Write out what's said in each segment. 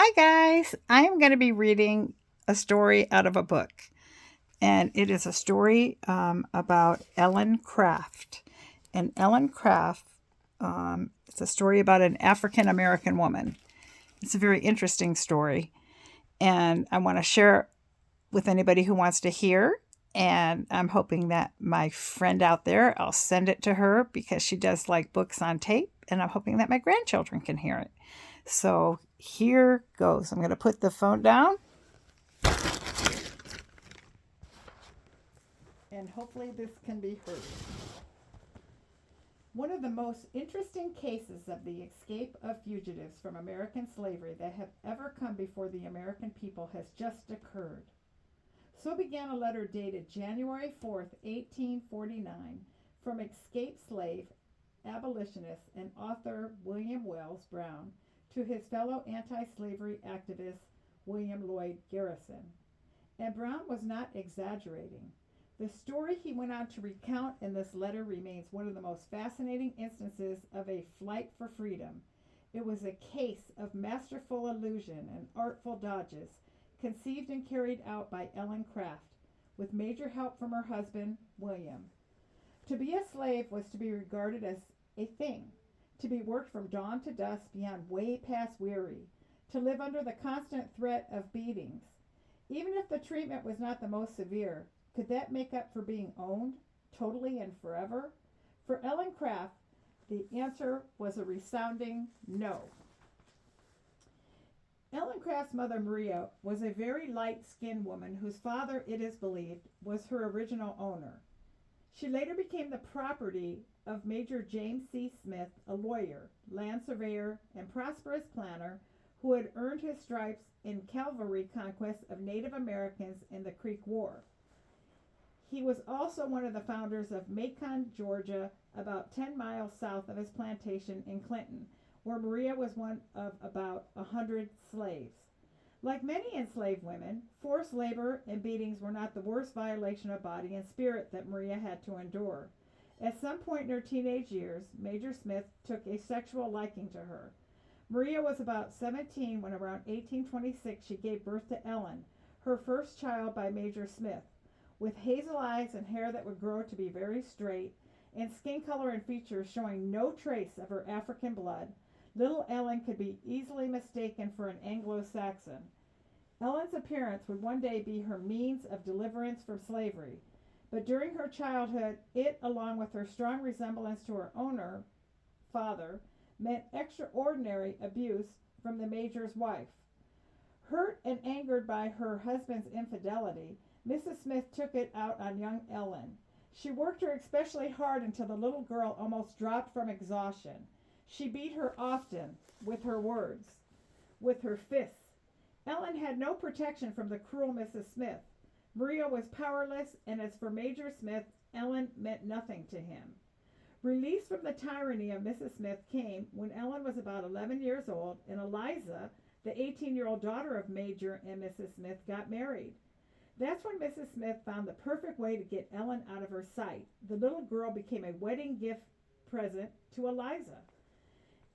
Hi, guys. I am going to be reading a story out of a book, and it is a story about Ellen Craft. And Ellen Craft, it's a story about an African American woman. It's a very interesting story, and I want to share it with anybody who wants to hear. And I'm hoping that my friend out there, I'll send it to her because she does like books on tape, and I'm hoping that my grandchildren can hear it. So here goes. I'm going to put the phone down and hopefully this can be heard. One of the most interesting cases of the escape of fugitives from American slavery that have ever come before the American people has just occurred. So began a letter dated January 4th, 1849, from escaped slave, abolitionist, and author William Wells Brown to his fellow anti slavery activist William Lloyd Garrison. And Brown was not exaggerating. The story he went on to recount in this letter remains one of the most fascinating instances of a flight for freedom. It was a case of masterful illusion and artful dodges, conceived and carried out by Ellen Craft, with major help from her husband, William. To be a slave was to be regarded as a thing, to be worked from dawn to dusk beyond way past weary, to live under the constant threat of beatings. Even if the treatment was not the most severe, could that make up for being owned, totally and forever? For Ellen Craft, the answer was a resounding no. Ellen Craft's mother, Maria, was a very light skinned woman whose father, it is believed, was her original owner. She later became the property of Major James C. Smith, a lawyer, land surveyor, and prosperous planner who had earned his stripes in cavalry conquests of Native Americans in the Creek War. He was also one of the founders of Macon, Georgia, about 10 miles south of his plantation in Clinton, where Maria was one of about 100 slaves. Like many enslaved women, forced labor and beatings were not the worst violation of body and spirit that Maria had to endure. At some point in her teenage years, Major Smith took a sexual liking to her. Maria was about 17 when around 1826 she gave birth to Ellen, her first child by Major Smith. With hazel eyes and hair that would grow to be very straight, and skin color and features showing no trace of her African blood, little Ellen could be easily mistaken for an Anglo-Saxon. Ellen's appearance would one day be her means of deliverance from slavery, but during her childhood, it, along with her strong resemblance to her owner, father, meant extraordinary abuse from the Major's wife. Hurt and angered by her husband's infidelity, Mrs. Smith took it out on young Ellen. She worked her especially hard until the little girl almost dropped from exhaustion. She beat her often with her words, with her fists. Ellen had no protection from the cruel Mrs. Smith. Maria was powerless, and as for Major Smith, Ellen meant nothing to him. Release from the tyranny of Mrs. Smith came when Ellen was about 11 years old, and Eliza, the 18-year-old daughter of Major and Mrs. Smith, got married. That's when Mrs. Smith found the perfect way to get Ellen out of her sight. The little girl became a wedding gift present to Eliza.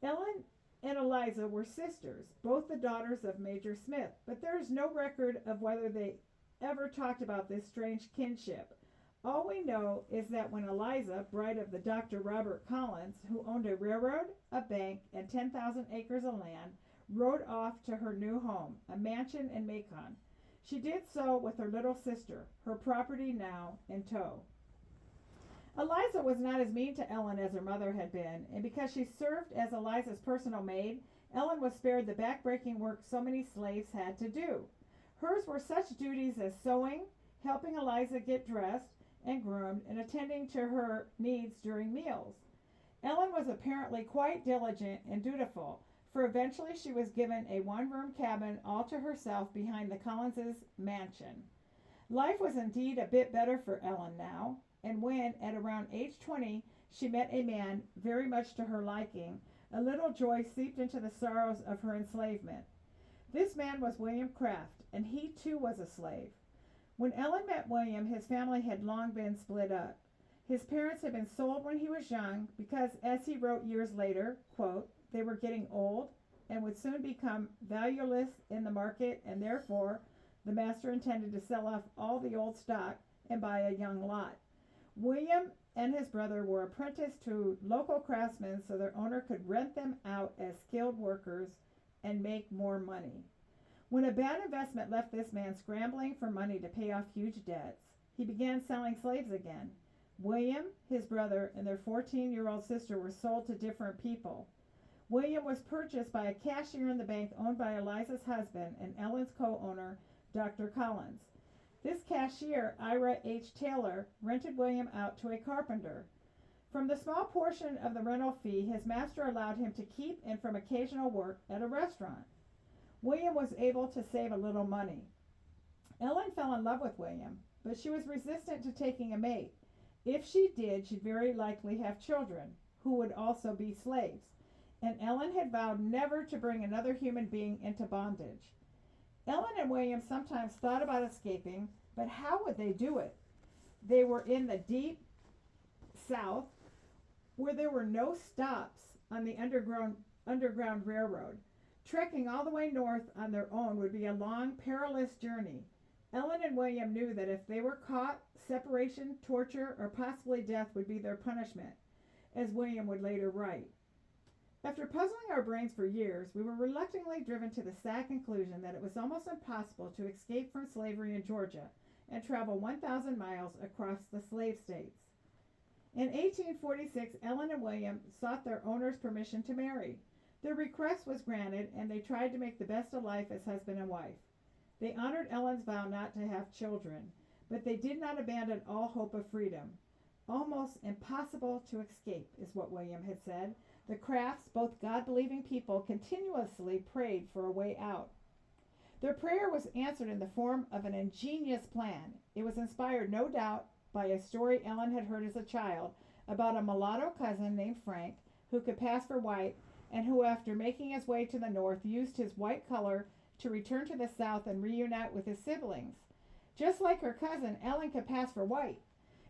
Ellen and Eliza were sisters, both the daughters of Major Smith, but there is no record of whether they ever talked about this strange kinship. All we know is that when Eliza, bride of the Dr. Robert Collins, who owned a railroad, a bank, and 10,000 acres of land, rode off to her new home, a mansion in Macon, she did so with her little sister, her property now in tow. Eliza was not as mean to Ellen as her mother had been, and because she served as Eliza's personal maid, Ellen was spared the backbreaking work so many slaves had to do. Hers were such duties as sewing, helping Eliza get dressed and groomed, and attending to her needs during meals. Ellen was apparently quite diligent and dutiful, for eventually she was given a one-room cabin all to herself behind the Collinses' mansion. Life was indeed a bit better for Ellen now, and when, at around age 20, she met a man very much to her liking, a little joy seeped into the sorrows of her enslavement. This man was William Craft, and he too was a slave. When Ellen met William, his family had long been split up. His parents had been sold when he was young because, as he wrote years later, quote, they were getting old and would soon become valueless in the market, and therefore the master intended to sell off all the old stock and buy a young lot. William and his brother were apprenticed to local craftsmen so their owner could rent them out as skilled workers and make more money. When a bad investment left this man scrambling for money to pay off huge debts, he began selling slaves again. William, his brother, and their 14-year-old sister were sold to different people. William was purchased by a cashier in the bank owned by Eliza's husband and Ellen's co-owner, Dr. Collins. This cashier, Ira H. Taylor, rented William out to a carpenter. From the small portion of the rental fee his master allowed him to keep and from occasional work at a restaurant, William was able to save a little money. Ellen fell in love with William, but she was resistant to taking a mate. If she did, she'd very likely have children, who would also be slaves, and Ellen had vowed never to bring another human being into bondage. Ellen and William sometimes thought about escaping, but how would they do it? They were in the deep South, where there were no stops on the underground railroad. Trekking all the way north on their own would be a long, perilous journey. Ellen and William knew that if they were caught, separation, torture, or possibly death would be their punishment, as William would later write. After puzzling our brains for years, we were reluctantly driven to the sad conclusion that it was almost impossible to escape from slavery in Georgia and travel 1,000 miles across the slave states. In 1846, Ellen and William sought their owner's permission to marry. Their request was granted, and they tried to make the best of life as husband and wife. They honored Ellen's vow not to have children, but they did not abandon all hope of freedom. Almost impossible to escape, is what William had said. The Crafts, both God-believing people, continuously prayed for a way out. Their prayer was answered in the form of an ingenious plan. It was inspired, no doubt, by a story Ellen had heard as a child about a mulatto cousin named Frank who could pass for white and who, after making his way to the north, used his white color to return to the south and reunite with his siblings. Just like her cousin, Ellen could pass for white.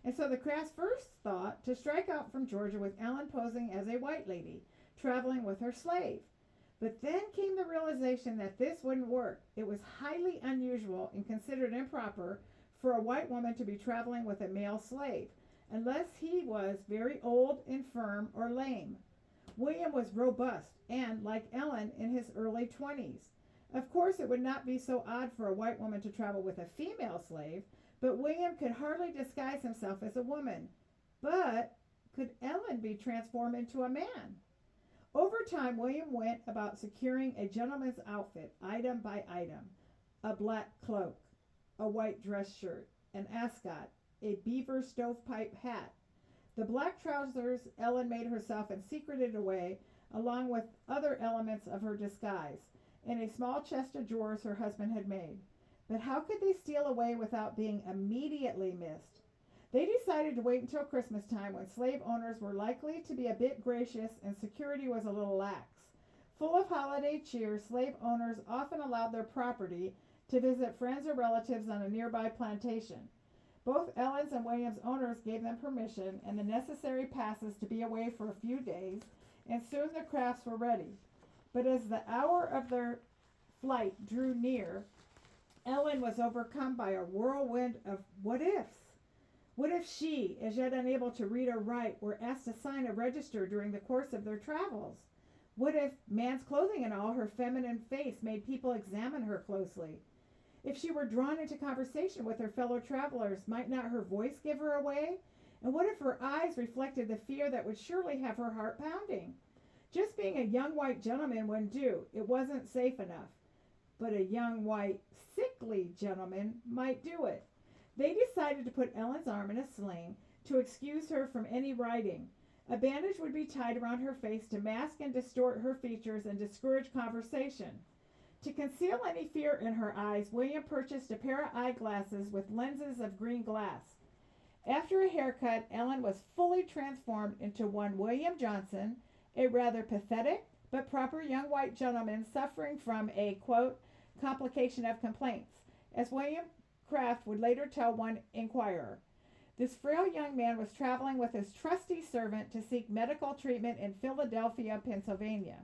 And so the Crafts first thought to strike out from Georgia with Ellen posing as a white lady, traveling with her slave. But then came the realization that this wouldn't work. It was highly unusual and considered improper for a white woman to be traveling with a male slave, unless he was very old, infirm, or lame. William was robust and, like Ellen, in his early 20s. Of course, it would not be so odd for a white woman to travel with a female slave, but William could hardly disguise himself as a woman. But could Ellen be transformed into a man? Over time, William went about securing a gentleman's outfit, item by item: a black cloak, a white dress shirt, an ascot, a beaver stovepipe hat. The black trousers Ellen made herself and secreted away, along with other elements of her disguise, in a small chest of drawers her husband had made. But how could they steal away without being immediately missed? They decided to wait until Christmas time, when slave owners were likely to be a bit gracious and security was a little lax. Full of holiday cheer, slave owners often allowed their property to visit friends or relatives on a nearby plantation. Both Ellen's and William's owners gave them permission and the necessary passes to be away for a few days, and soon the Crafts were ready. But as the hour of their flight drew near, Ellen was overcome by a whirlwind of what-ifs. What if she, as yet unable to read or write, were asked to sign a register during the course of their travels? What if, man's clothing and all, her feminine face made people examine her closely? If she were drawn into conversation with her fellow travelers, might not her voice give her away? And what if her eyes reflected the fear that would surely have her heart pounding? Just being a young white gentleman wouldn't do. It wasn't safe enough. But a young white sickly gentleman might do it. They decided to put Ellen's arm in a sling to excuse her from any writing. A bandage would be tied around her face to mask and distort her features and discourage conversation. To conceal any fear in her eyes, William purchased a pair of eyeglasses with lenses of green glass. After a haircut, Ellen was fully transformed into one William Johnson, a rather pathetic but proper young white gentleman suffering from a, quote, complication of complaints, as William Craft would later tell one inquirer. This frail young man was traveling with his trusty servant to seek medical treatment in Philadelphia, Pennsylvania.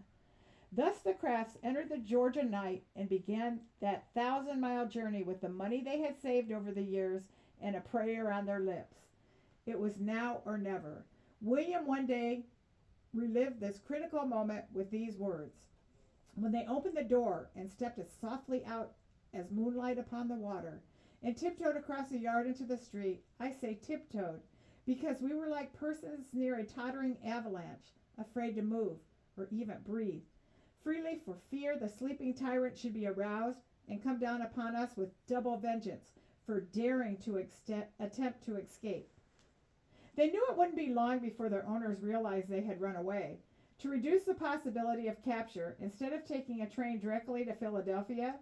Thus the Crafts entered the Georgia night and began that 1,000-mile journey with the money they had saved over the years and a prayer on their lips. It was now or never. William one day relived this critical moment with these words. When they opened the door and stepped as softly out as moonlight upon the water, and tiptoed across the yard into the street, I say tiptoed, because we were like persons near a tottering avalanche, afraid to move or even breathe freely for fear the sleeping tyrant should be aroused and come down upon us with double vengeance for daring to attempt to escape. They knew it wouldn't be long before their owners realized they had run away. To reduce the possibility of capture, instead of taking a train directly to Philadelphia,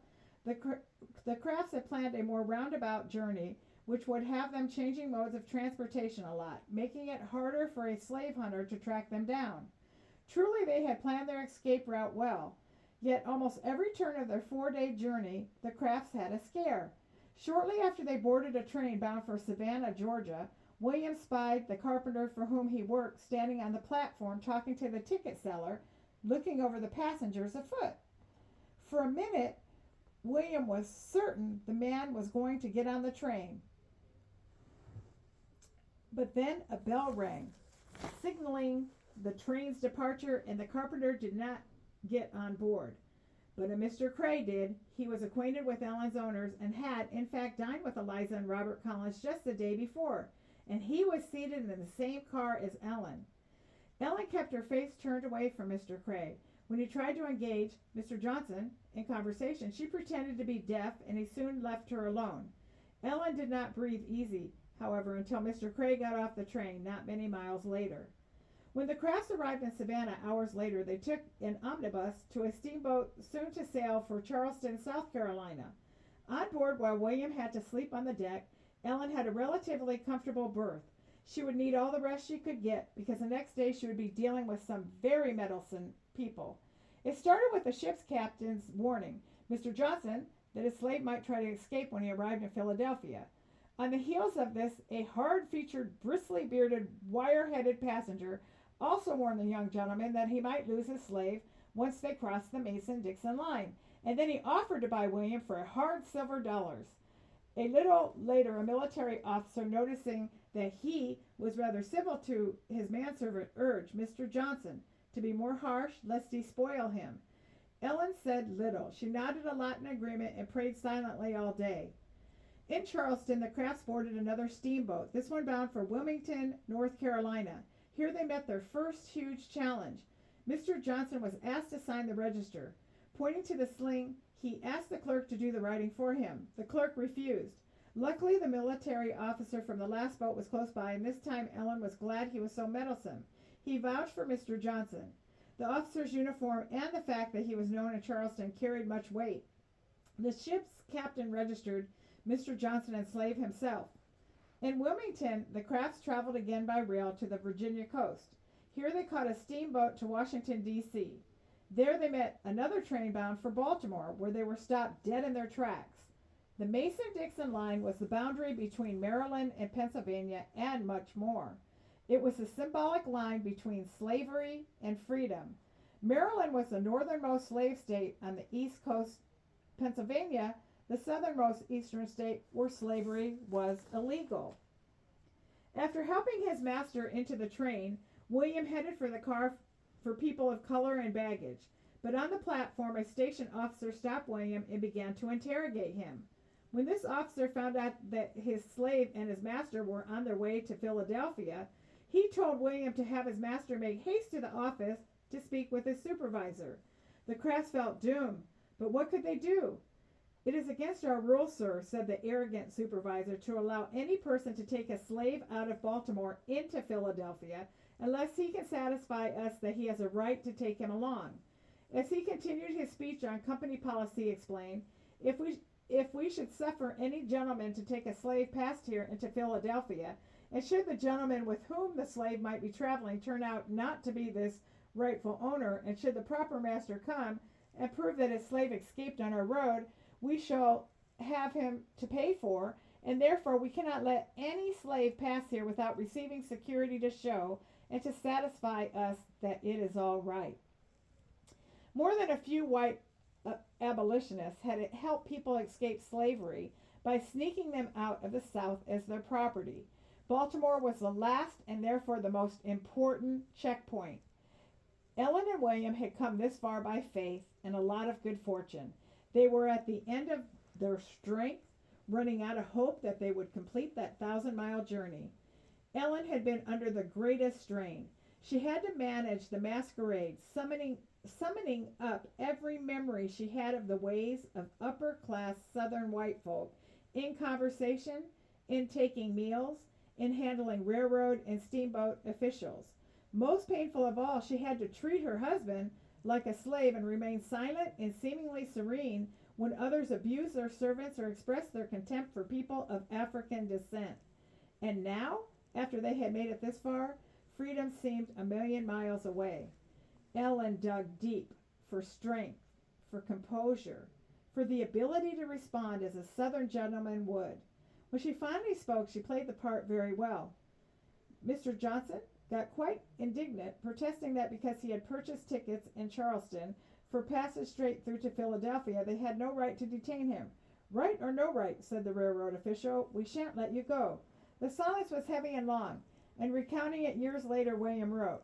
the Crafts had planned a more roundabout journey, which would have them changing modes of transportation a lot, making it harder for a slave hunter to track them down. Truly, they had planned their escape route well, yet almost every turn of their 4-day journey, the Crafts had a scare. Shortly after they boarded a train bound for Savannah, Georgia, William spied the carpenter for whom he worked standing on the platform talking to the ticket seller, looking over the passengers afoot. For a minute, William was certain the man was going to get on the train. But then a bell rang, signaling the train's departure, and the carpenter did not get on board. But a Mr. Cray did. He was acquainted with Ellen's owners and had, in fact, dined with Eliza and Robert Collins just the day before, and he was seated in the same car as Ellen. Ellen kept her face turned away from Mr. Cray. When he tried to engage Mr. Johnson in conversation, she pretended to be deaf, and he soon left her alone. Ellen did not breathe easy, however, until Mr. Cray got off the train not many miles later. When the Crafts arrived in Savannah hours later, they took an omnibus to a steamboat soon to sail for Charleston, South Carolina. On board, while William had to sleep on the deck, Ellen had a relatively comfortable berth. She would need all the rest she could get, because the next day she would be dealing with some very meddlesome people. It started with the ship's captain's warning, Mr. Johnson, that his slave might try to escape when he arrived in Philadelphia. On the heels of this, a hard-featured, bristly-bearded, wire-headed passenger also warned the young gentleman that he might lose his slave once they crossed the Mason-Dixon line, and then he offered to buy William for a hard silver dollars. A little later, a military officer, noticing that he was rather civil to his manservant, urged Mr. Johnson to be more harsh, lest he spoil him. Ellen said little. She nodded a lot in agreement and prayed silently all day. In Charleston, the Crafts boarded another steamboat, this one bound for Wilmington, North Carolina. Here they met their first huge challenge. Mr. Johnson was asked to sign the register. Pointing to the sling, he asked the clerk to do the writing for him. The clerk refused. Luckily, the military officer from the last boat was close by, and this time Ellen was glad he was so meddlesome. He vouched for Mr. Johnson. The officer's uniform and the fact that he was known in Charleston carried much weight. The ship's captain registered Mr. Johnson and slave himself. In Wilmington, the Crafts traveled again by rail to the Virginia coast. Here they caught a steamboat to Washington, D.C. There they met another train bound for Baltimore, where they were stopped dead in their tracks. The Mason-Dixon line was the boundary between Maryland and Pennsylvania, and much more. It was the symbolic line between slavery and freedom. Maryland was the northernmost slave state on the east coast. Pennsylvania, the southernmost eastern state where slavery was illegal. After helping his master into the train, William headed for the car for people of color and baggage. But on the platform, a station officer stopped William and began to interrogate him. When this officer found out that his slave and his master were on their way to Philadelphia, he told William to have his master make haste to the office to speak with his supervisor. The Crafts felt doomed, but what could they do? "It is against our rules, sir," said the arrogant supervisor, "to allow any person to take a slave out of Baltimore into Philadelphia unless he can satisfy us that he has a right to take him along." As he continued his speech on company policy, he explained, if we should suffer any gentleman to take a slave past here into Philadelphia, and should the gentleman with whom the slave might be traveling turn out not to be this rightful owner, and should the proper master come and prove that his slave escaped on our road, we shall have him to pay for, and therefore we cannot let any slave pass here without receiving security to show and to satisfy us that it is all right. More than a few white abolitionists had helped people escape slavery by sneaking them out of the South as their property. Baltimore was the last and therefore the most important checkpoint. Ellen and William had come this far by faith and a lot of good fortune. They were at the end of their strength, running out of hope that they would complete that 1,000-mile journey. Ellen had been under the greatest strain. She had to manage the masquerade, summoning up every memory she had of the ways of upper class Southern white folk in conversation, in taking meals, in handling railroad and steamboat officials. Most painful of all, she had to treat her husband like a slave and remain silent and seemingly serene when others abused their servants or expressed their contempt for people of African descent. And now, after they had made it this far, freedom seemed a million miles away. Ellen dug deep for strength, for composure, for the ability to respond as a Southern gentleman would. When she finally spoke, she played the part very well. Mr. Johnson got quite indignant, protesting that because he had purchased tickets in Charleston for passage straight through to Philadelphia, they had no right to detain him. Right or no right, said the railroad official, we shan't let you go. The silence was heavy and long, and recounting it years later, William wrote,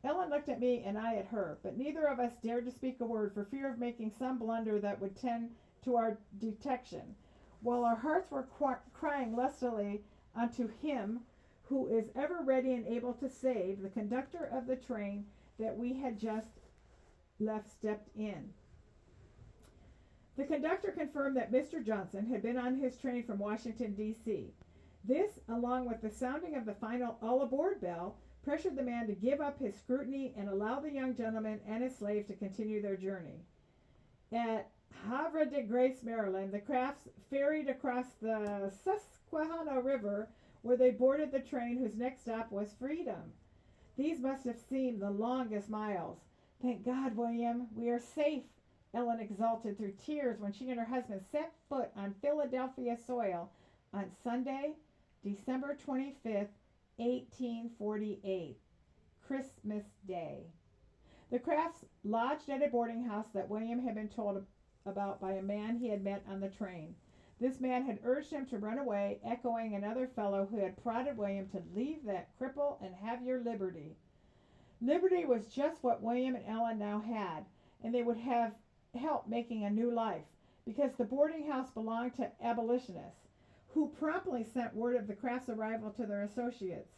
Ellen looked at me and I at her, but neither of us dared to speak a word for fear of making some blunder that would tend to our detection, while our hearts were crying lustily unto him who is ever ready and able to save. The conductor of the train that we had just left stepped in. The conductor confirmed that Mr. Johnson had been on his train from Washington, D.C. This, along with the sounding of the final all aboard bell, pressured the man to give up his scrutiny and allow the young gentleman and his slave to continue their journey. At Havre de Grace, Maryland, the crafts ferried across the Susquehanna River, where they boarded the train whose next stop was Freedom. These must have seemed the longest miles. Thank God, William, we are safe, Ellen exulted through tears when she and her husband set foot on Philadelphia soil on Sunday, December 25th, 1848, Christmas Day. The Crafts lodged at a boarding house that William had been told about by a man he had met on the train. This man had urged him to run away, echoing another fellow who had prodded William to leave that cripple and have your liberty. Liberty was just what William and Ellen now had, and they would have help making a new life, because the boarding house belonged to abolitionists, who promptly sent word of the Crafts' arrival to their associates.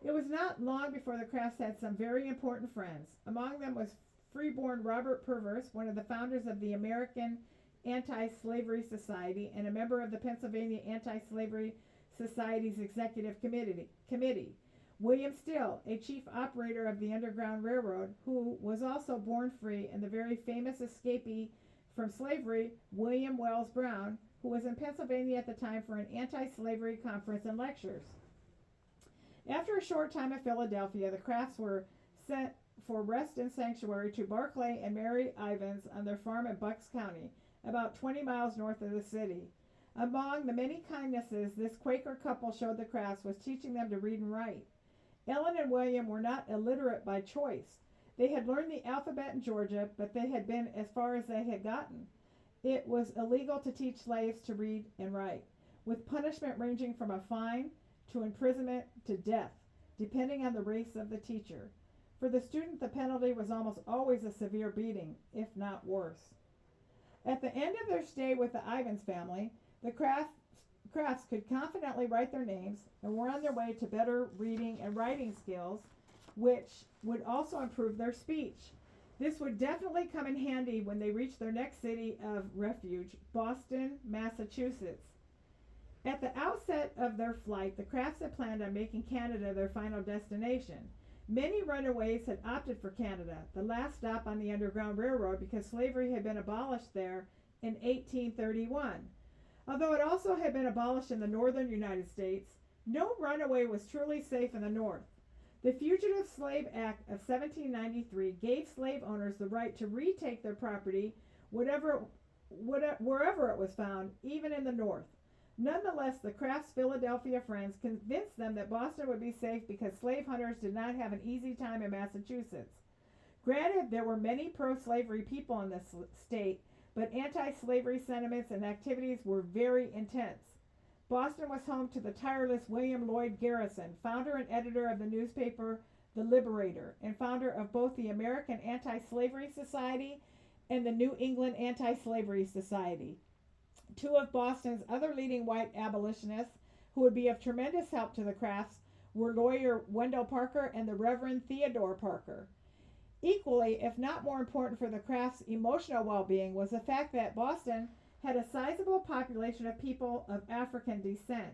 It was not long before the Crafts had some very important friends. Among them was freeborn Robert Purvis, one of the founders of the American Anti-Slavery Society and a member of the Pennsylvania Anti-Slavery Society's Executive Committee. William Still, a chief operator of the Underground Railroad, who was also born free, and the very famous escapee from slavery, William Wells Brown, who was in Pennsylvania at the time for an anti-slavery conference and lectures. After a short time in Philadelphia, the Crafts were sent for rest and sanctuary to Barclay and Mary Ivins on their farm in Bucks County, about 20 miles north of the city. Among the many kindnesses this Quaker couple showed the Crafts was teaching them to read and write. Ellen and William were not illiterate by choice. They had learned the alphabet in Georgia, but they had been as far as they had gotten. It was illegal to teach slaves to read and write, with punishment ranging from a fine to imprisonment to death, depending on the race of the teacher. For the student, the penalty was almost always a severe beating, if not worse. At the end of their stay with the Ivins family, the Crafts could confidently write their names and were on their way to better reading and writing skills, which would also improve their speech. This would definitely come in handy when they reached their next city of refuge, Boston, Massachusetts. At the outset of their flight, the Crafts had planned on making Canada their final destination. Many runaways had opted for Canada, the last stop on the Underground Railroad, because slavery had been abolished there in 1831. Although it also had been abolished in the northern United States, no runaway was truly safe in the North. The Fugitive Slave Act of 1793 gave slave owners the right to retake their property wherever it was found, even in the North. Nonetheless, the Crafts' Philadelphia friends convinced them that Boston would be safe because slave hunters did not have an easy time in Massachusetts. Granted, there were many pro-slavery people in this state, but anti-slavery sentiments and activities were very intense. Boston was home to the tireless William Lloyd Garrison, founder and editor of the newspaper The Liberator, and founder of both the American Anti-Slavery Society and the New England Anti-Slavery Society. Two of Boston's other leading white abolitionists who would be of tremendous help to the Crafts were lawyer Wendell Parker and the Reverend Theodore Parker. Equally, if not more important for the Crafts' emotional well-being, was the fact that Boston had a sizable population of people of African descent.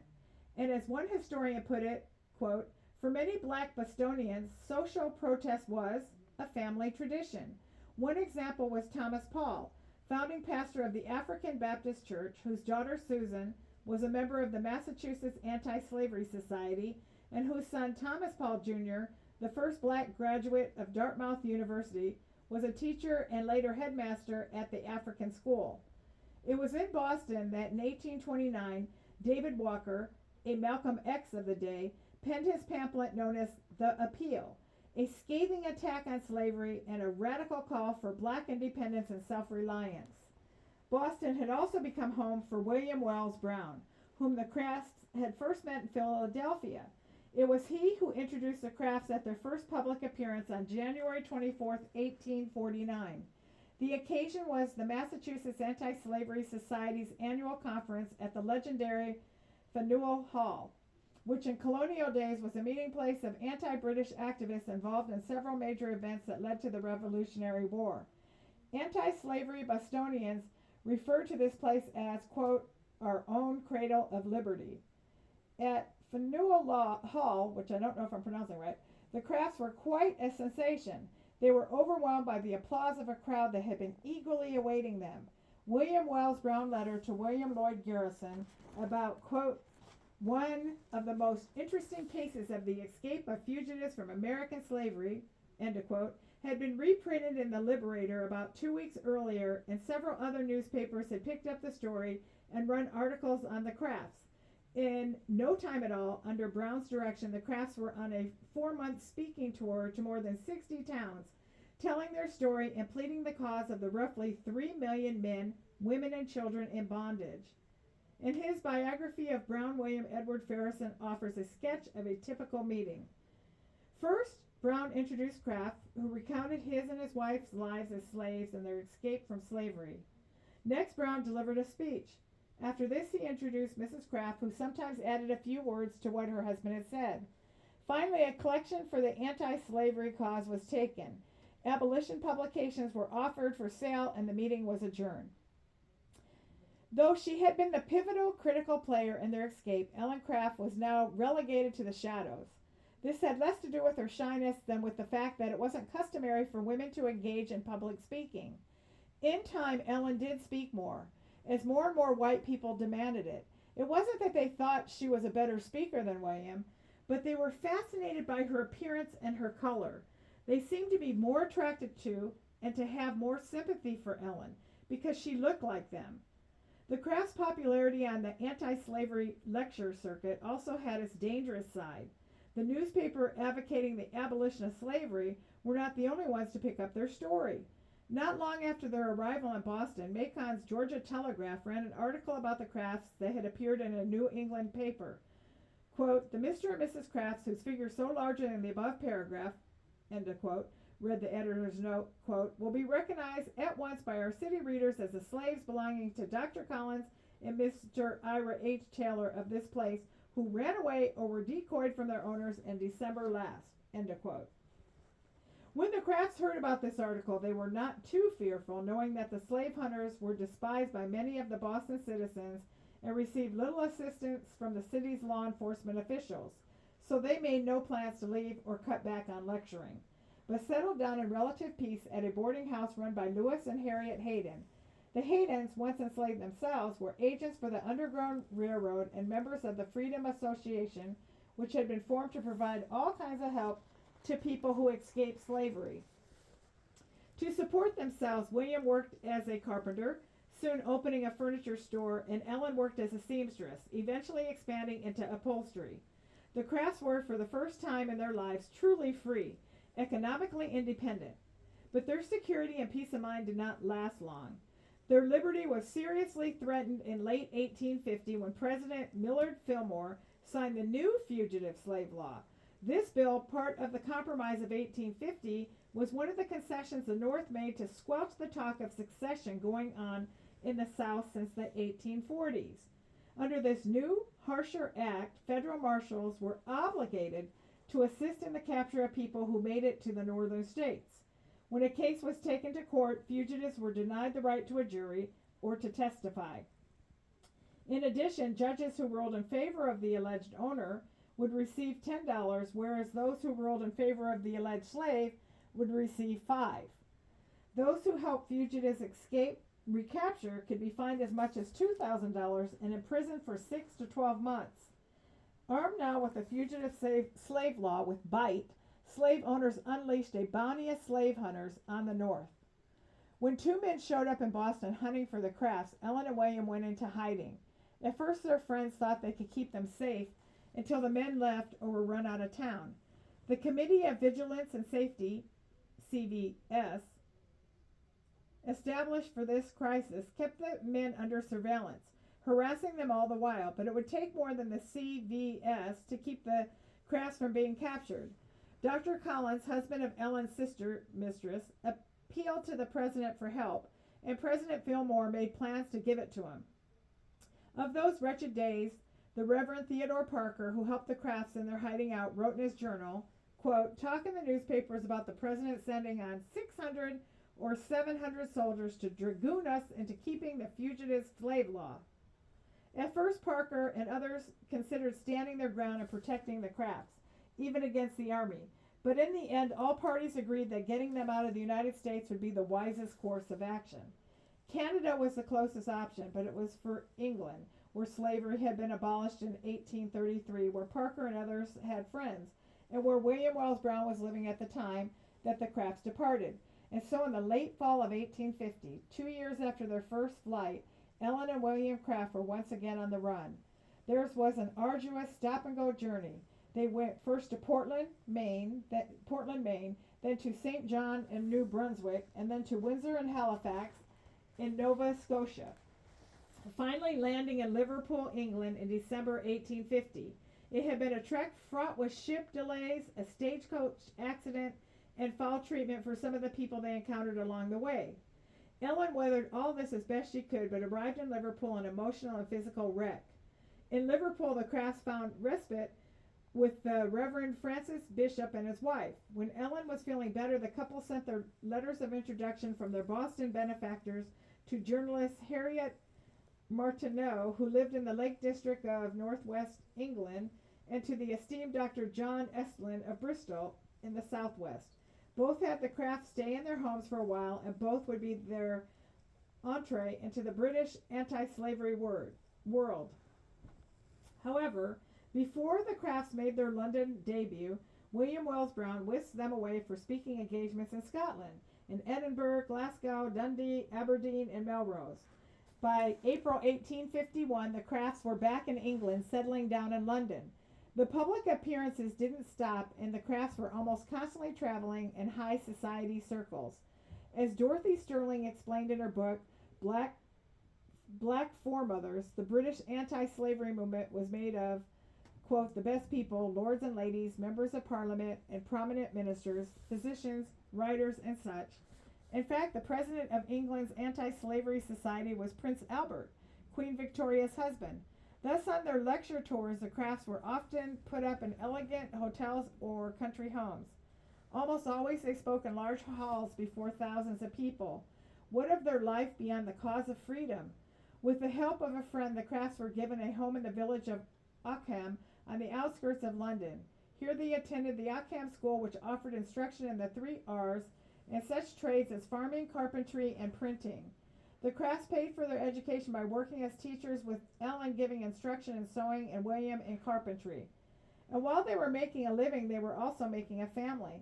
And as one historian put it, quote, for many black Bostonians, social protest was a family tradition. One example was Thomas Paul, founding pastor of the African Baptist Church, whose daughter Susan was a member of the Massachusetts Anti-Slavery Society, and whose son Thomas Paul Jr., the first black graduate of Dartmouth University, was a teacher and later headmaster at the African school. It was in Boston that in 1829, David Walker, a Malcolm X of the day, penned his pamphlet known as The Appeal, a scathing attack on slavery and a radical call for black independence and self-reliance. Boston had also become home for William Wells Brown, whom the Crafts had first met in Philadelphia. It was he who introduced the Crafts at their first public appearance on January 24, 1849. The occasion was the Massachusetts Anti-Slavery Society's annual conference at the legendary Faneuil Hall, which in colonial days was a meeting place of anti-British activists involved in several major events that led to the Revolutionary War. Anti-slavery Bostonians referred to this place as, quote, our own cradle of liberty. At Faneuil Hall, which I don't know if I'm pronouncing right, the Crafts were quite a sensation. They were overwhelmed by the applause of a crowd that had been eagerly awaiting them. William Wells Brown letter to William Lloyd Garrison about, quote, one of the most interesting cases of the escape of fugitives from American slavery, end of quote, had been reprinted in the Liberator about 2 weeks earlier, and several other newspapers had picked up the story and run articles on the Crafts. In no time at all, under Brown's direction, the Crafts were on a 4-month speaking tour to more than 60 towns, telling their story and pleading the cause of the roughly 3 million men, women, and children in bondage. In his biography of Brown, William Edward Farrison offers a sketch of a typical meeting. First, Brown introduced Craft, who recounted his and his wife's lives as slaves and their escape from slavery. Next, Brown delivered a speech. After this, he introduced Mrs. Craft, who sometimes added a few words to what her husband had said. Finally, a collection for the anti-slavery cause was taken. Abolition publications were offered for sale, and the meeting was adjourned. Though she had been the pivotal critical player in their escape, Ellen Craft was now relegated to the shadows. This had less to do with her shyness than with the fact that it wasn't customary for women to engage in public speaking. In time, Ellen did speak more, as more and more white people demanded it. It wasn't that they thought she was a better speaker than William, but they were fascinated by her appearance and her color. They seemed to be more attracted to and to have more sympathy for Ellen because she looked like them. The Crafts' popularity on the anti-slavery lecture circuit also had its dangerous side. The newspaper advocating the abolition of slavery were not the only ones to pick up their story. Not long after their arrival in Boston, Macon's Georgia Telegraph ran an article about the Crafts that had appeared in a New England paper. Quote, the Mr. and Mrs. Crafts, whose figures so larger than the above paragraph, end of quote, read the editor's note, quote, will be recognized at once by our city readers as the slaves belonging to Dr. Collins and Mr. Ira H. Taylor of this place, who ran away or were decoyed from their owners in December last, end of quote. When the Crafts heard about this article, they were not too fearful, knowing that the slave hunters were despised by many of the Boston citizens and received little assistance from the city's law enforcement officials, so they made no plans to leave or cut back on lecturing, but settled down in relative peace at a boarding house run by Lewis and Harriet Hayden. The Haydens, once enslaved themselves, were agents for the Underground Railroad and members of the Freedom Association, which had been formed to provide all kinds of help to people who escaped slavery. To support themselves, William worked as a carpenter, soon opening a furniture store, and Ellen worked as a seamstress, eventually expanding into upholstery. The Crafts were, for the first time in their lives, truly free, economically independent. But their security and peace of mind did not last long. Their liberty was seriously threatened in late 1850 when President Millard Fillmore signed the new fugitive slave law. This bill, part of the Compromise of 1850, was one of the concessions the North made to squelch the talk of secession going on in the South since the 1840s. Under this new, harsher act, federal marshals were obligated to assist in the capture of people who made it to the northern states. When a case was taken to court, fugitives were denied the right to a jury or to testify. In addition, judges who ruled in favor of the alleged owner would receive $10, whereas those who ruled in favor of the alleged slave would receive $5. Those who helped fugitives escape recapture could be fined as much as $2,000 and imprisoned for 6 to 12 months. Armed now with the fugitive slave law with bite, slave owners unleashed a bounty of slave hunters on the North. When two men showed up in Boston hunting for the Crafts, Ellen and William went into hiding. At first their friends thought they could keep them safe until the men left or were run out of town. The Committee of Vigilance and Safety, CVS, established for this crisis, kept the men under surveillance, harassing them all the while, but it would take more than the CVS to keep the Crafts from being captured. Dr. Collins, husband of Ellen's sister mistress, appealed to the president for help, and President Fillmore made plans to give it to him. Of those wretched days, the Reverend Theodore Parker, who helped the Crafts in their hiding out, wrote in his journal, quote, "Talk in the newspapers about the president sending on 600 or 700 soldiers to dragoon us into keeping the fugitive slave law." At first, Parker and others considered standing their ground and protecting the Crafts, even against the army. But in the end, all parties agreed that getting them out of the United States would be the wisest course of action. Canada was the closest option, but it was for England, where slavery had been abolished in 1833, where Parker and others had friends, and where William Wells Brown was living at the time that the Crafts departed. And so in the late fall of 1850, 2 years after their first flight, Ellen and William Craft were once again on the run. Theirs was an arduous stop-and-go journey. They went first to Portland, Maine, then to St. John in New Brunswick, and then to Windsor and Halifax in Nova Scotia, finally landing in Liverpool, England in December 1850. It had been a trek fraught with ship delays, a stagecoach accident, and foul treatment for some of the people they encountered along the way. Ellen weathered all this as best she could, but arrived in Liverpool an emotional and physical wreck. In Liverpool, the Crafts found respite with the Reverend Francis Bishop and his wife. When Ellen was feeling better, the couple sent their letters of introduction from their Boston benefactors to journalist Harriet Martineau, who lived in the Lake District of Northwest England, and to the esteemed Dr. John Estlin of Bristol in the Southwest. Both had the Crafts stay in their homes for a while, and both would be their entree into the British anti-slavery world. However, before the Crafts made their London debut, William Wells Brown whisked them away for speaking engagements in Scotland, in Edinburgh, Glasgow, Dundee, Aberdeen, and Melrose. By April 1851, the Crafts were back in England, settling down in London. The public appearances didn't stop, and the Crafts were almost constantly traveling in high society circles. As Dorothy Sterling explained in her book, Black Foremothers, the British anti-slavery movement was made of, quote, the best people, lords and ladies, members of parliament, and prominent ministers, physicians, writers, and such. In fact, the president of England's anti-slavery society was Prince Albert, Queen Victoria's husband. Thus, on their lecture tours, the Crafts were often put up in elegant hotels or country homes. Almost always they spoke in large halls before thousands of people. What of their life beyond the cause of freedom? With the help of a friend, the Crafts were given a home in the village of Ockham on the outskirts of London. Here they attended the Ockham School, which offered instruction in the 3 R's and such trades as farming, carpentry, and printing. The Crafts paid for their education by working as teachers, with Ellen giving instruction in sewing and William in carpentry. And while they were making a living, they were also making a family.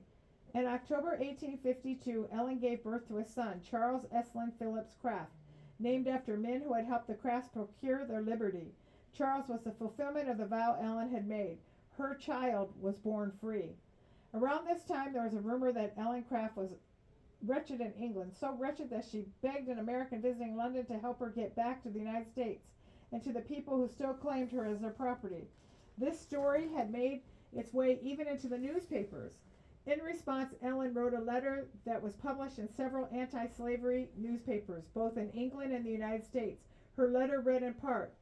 In October 1852, Ellen gave birth to a son, Charles Estlin Phillips Craft, named after men who had helped the Crafts procure their liberty. Charles was the fulfillment of the vow Ellen had made. Her child was born free. Around this time, there was a rumor that Ellen Craft was wretched in England, so wretched that she begged an American visiting London to help her get back to the United States and to the people who still claimed her as their property. This story had made its way even into the newspapers. In response, Ellen wrote a letter that was published in several anti slavery newspapers, both in England and the United States. Her letter read in part,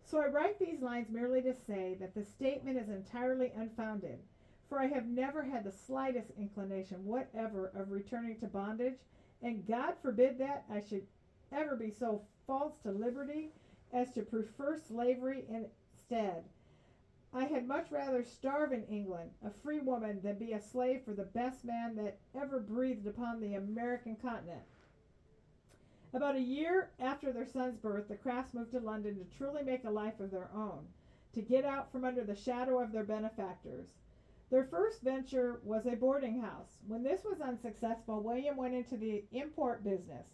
"So I write these lines merely to say that the statement is entirely unfounded, for I have never had the slightest inclination whatever of returning to bondage, and God forbid that I should ever be so false to liberty as to prefer slavery instead. I had much rather starve in England, a free woman, than be a slave for the best man that ever breathed upon the American continent." About a year after their son's birth, the Crafts moved to London to truly make a life of their own, to get out from under the shadow of their benefactors. Their first venture was a boarding house. When this was unsuccessful, William went into the import business.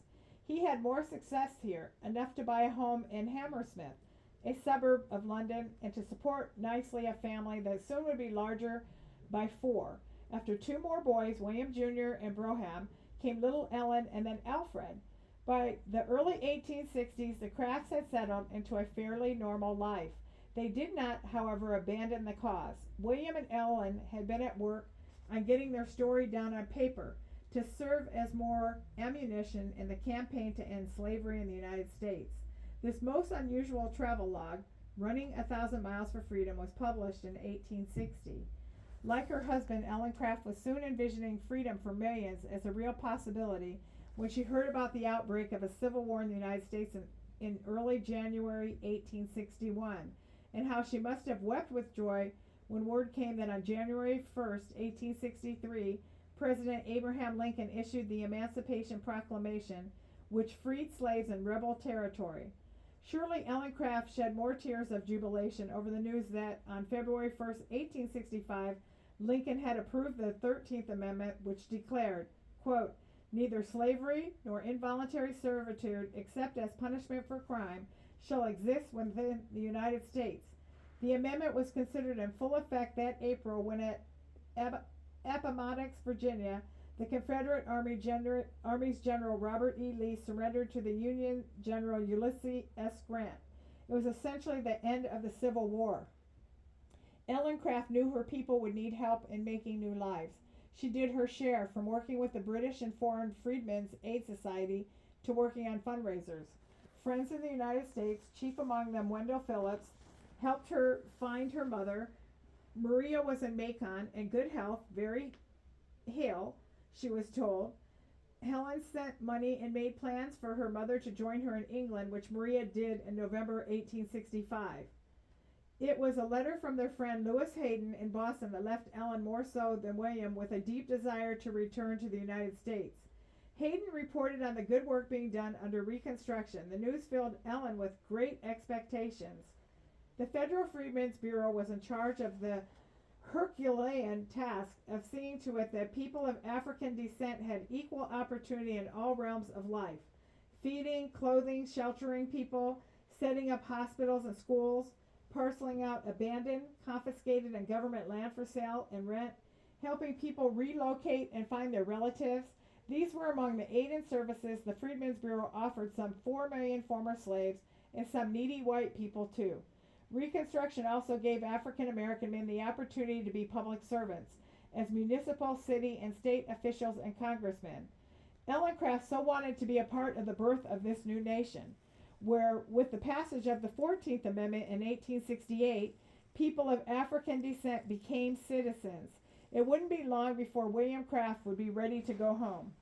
He had more success here, enough to buy a home in Hammersmith, a suburb of London, and to support nicely a family that soon would be larger by four. After two more boys, William Jr. and Brougham, came little Ellen and then Alfred. By the early 1860s, the Crafts had settled into a fairly normal life. They did not, however, abandon the cause. William and Ellen had been at work on getting their story down on paper to serve as more ammunition in the campaign to end slavery in the United States. This most unusual travelogue, Running 1,000 Miles for Freedom, was published in 1860. Like her husband, Ellen Craft was soon envisioning freedom for millions as a real possibility when she heard about the outbreak of a civil war in the United States in early January 1861, and how she must have wept with joy when word came that on January 1st, 1863, President Abraham Lincoln issued the Emancipation Proclamation, which freed slaves in rebel territory. Surely Ellen Craft shed more tears of jubilation over the news that on February 1st, 1865, Lincoln had approved the 13th Amendment, which declared, quote, "Neither slavery nor involuntary servitude, except as punishment for crime, shall exist within the United States." The amendment was considered in full effect that April when at Appomattox, Virginia, the Confederate Army's General Robert E. Lee surrendered to the Union General Ulysses S. Grant. It was essentially the end of the Civil War. Ellen Craft knew her people would need help in making new lives. She did her share, from working with the British and Foreign Freedmen's Aid Society to working on fundraisers. Friends in the United States, chief among them Wendell Phillips, helped her find her mother. Maria was in Macon, in good health, very hale, she was told. Helen sent money and made plans for her mother to join her in England, which Maria did in November 1865. It was a letter from their friend Lewis Hayden in Boston that left Ellen more so than William with a deep desire to return to the United States. Hayden reported on the good work being done under Reconstruction. The news filled Ellen with great expectations. The Federal Freedmen's Bureau was in charge of the Herculean task of seeing to it that people of African descent had equal opportunity in all realms of life: feeding, clothing, sheltering people, setting up hospitals and schools, parceling out abandoned, confiscated, and government land for sale and rent, helping people relocate and find their relatives. These were among the aid and services the Freedmen's Bureau offered some 4 million former slaves and some needy white people too. Reconstruction also gave African American men the opportunity to be public servants as municipal, city, and state officials and congressmen. Ellen Craft so wanted to be a part of the birth of this new nation, where, with the passage of the 14th Amendment in 1868, people of African descent became citizens. It wouldn't be long before William Craft would be ready to go home.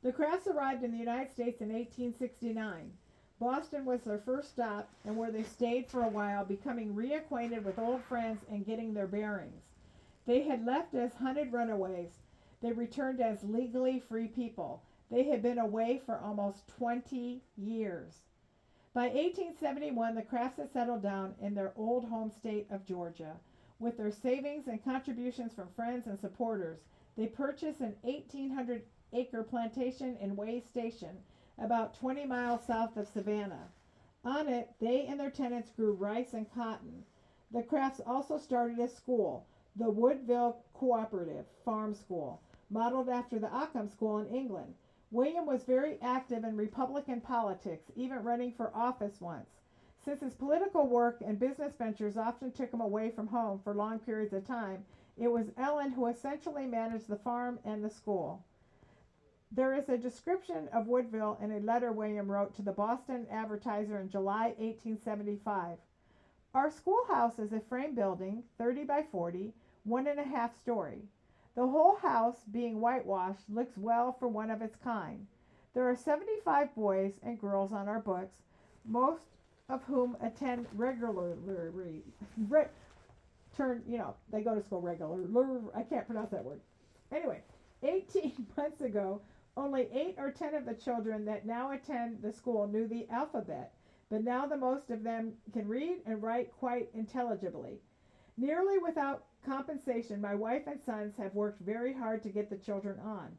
The Crafts arrived in the United States in 1869. Boston was their first stop, and where they stayed for a while, becoming reacquainted with old friends and getting their bearings. They had left as hunted runaways. They returned as legally free people. They had been away for almost 20 years. By 1871, the Crafts had settled down in their old home state of Georgia. With their savings and contributions from friends and supporters, they purchased an 1,800-acre plantation in Way Station, about 20 miles south of Savannah. On it, they and their tenants grew rice and cotton. The Crafts also started a school, the Woodville Cooperative Farm School, modeled after the Occam School in England. William was very active in Republican politics, even running for office once. Since his political work and business ventures often took him away from home for long periods of time, it was Ellen who essentially managed the farm and the school. There is a description of Woodville in a letter William wrote to the Boston Advertiser in July 1875. Our schoolhouse is a frame building, 30 by 40, 1.5 story. The whole house, being whitewashed, looks well for one of its kind. There are 75 boys and girls on our books, most of whom attend regularly. They go to school regularly. I can't pronounce that word. Anyway, 18 months ago, only 8 or 10 of the children that now attend the school knew the alphabet, but now the most of them can read and write quite intelligibly. Nearly without compensation, my wife and sons have worked very hard to get the children on.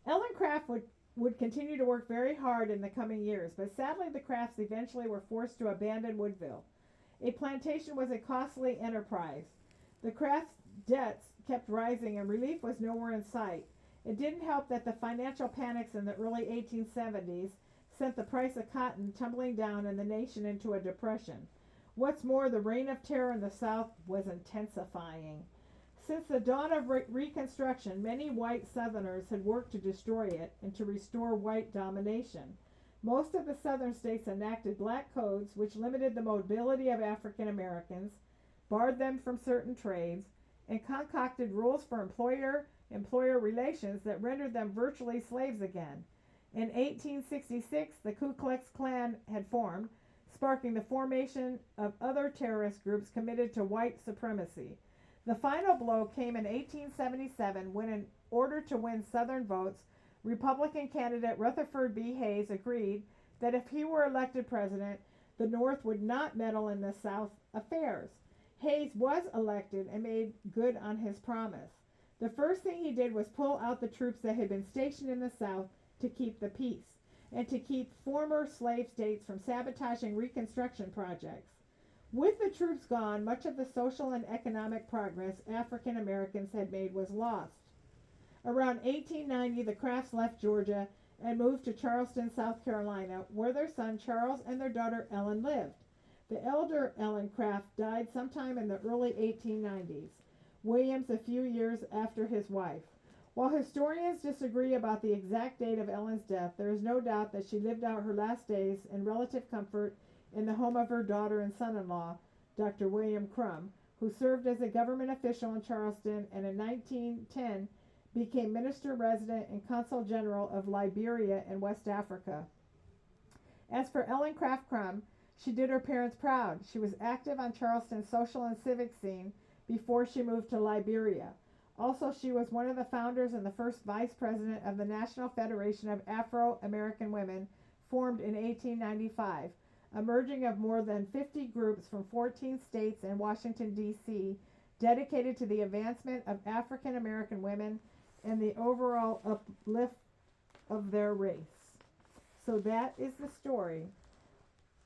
Ellen Craft would continue to work very hard in the coming years, but sadly the Crafts eventually were forced to abandon Woodville. A plantation was a costly enterprise. The Crafts' debts kept rising and relief was nowhere in sight. It didn't help that the financial panics in the early 1870s sent the price of cotton tumbling down and the nation into a depression. What's more, the reign of terror in the South was intensifying. Since the dawn of Reconstruction, many white Southerners had worked to destroy it and to restore white domination. Most of the Southern states enacted black codes which limited the mobility of African Americans, barred them from certain trades, and concocted rules for employer relations that rendered them virtually slaves again. In 1866, the Ku Klux Klan had formed, sparking the formation of other terrorist groups committed to white supremacy. The final blow came in 1877 when, in order to win Southern votes, Republican candidate Rutherford B. Hayes agreed that if he were elected president, the North would not meddle in the South affairs. Hayes was elected and made good on his promise. The first thing he did was pull out the troops that had been stationed in the South to keep the peace, and to keep former slave states from sabotaging Reconstruction projects. With the troops gone, much of the social and economic progress African Americans had made was lost. Around 1890, the Crafts left Georgia and moved to Charleston, South Carolina, where their son Charles and their daughter Ellen lived. The elder Ellen Craft died sometime in the early 1890s, Williams a few years after his wife. While historians disagree about the exact date of Ellen's death, there is no doubt that she lived out her last days in relative comfort in the home of her daughter and son-in-law, Dr. William Crum, who served as a government official in Charleston and in 1910 became minister resident and consul general of Liberia in West Africa. As for Ellen Craft Crum, she did her parents proud. She was active on Charleston's social and civic scene before she moved to Liberia. Also, she was one of the founders and the first vice president of the National Federation of Afro-American Women, formed in 1895, a merging of more than 50 groups from 14 states and Washington, D.C., dedicated to the advancement of African American women and the overall uplift of their race. So that is the story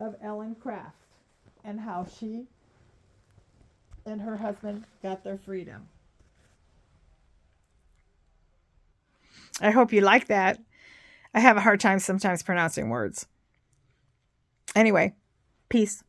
of Ellen Craft and how she and her husband got their freedom. I hope you like that. I have a hard time sometimes pronouncing words. Anyway, peace.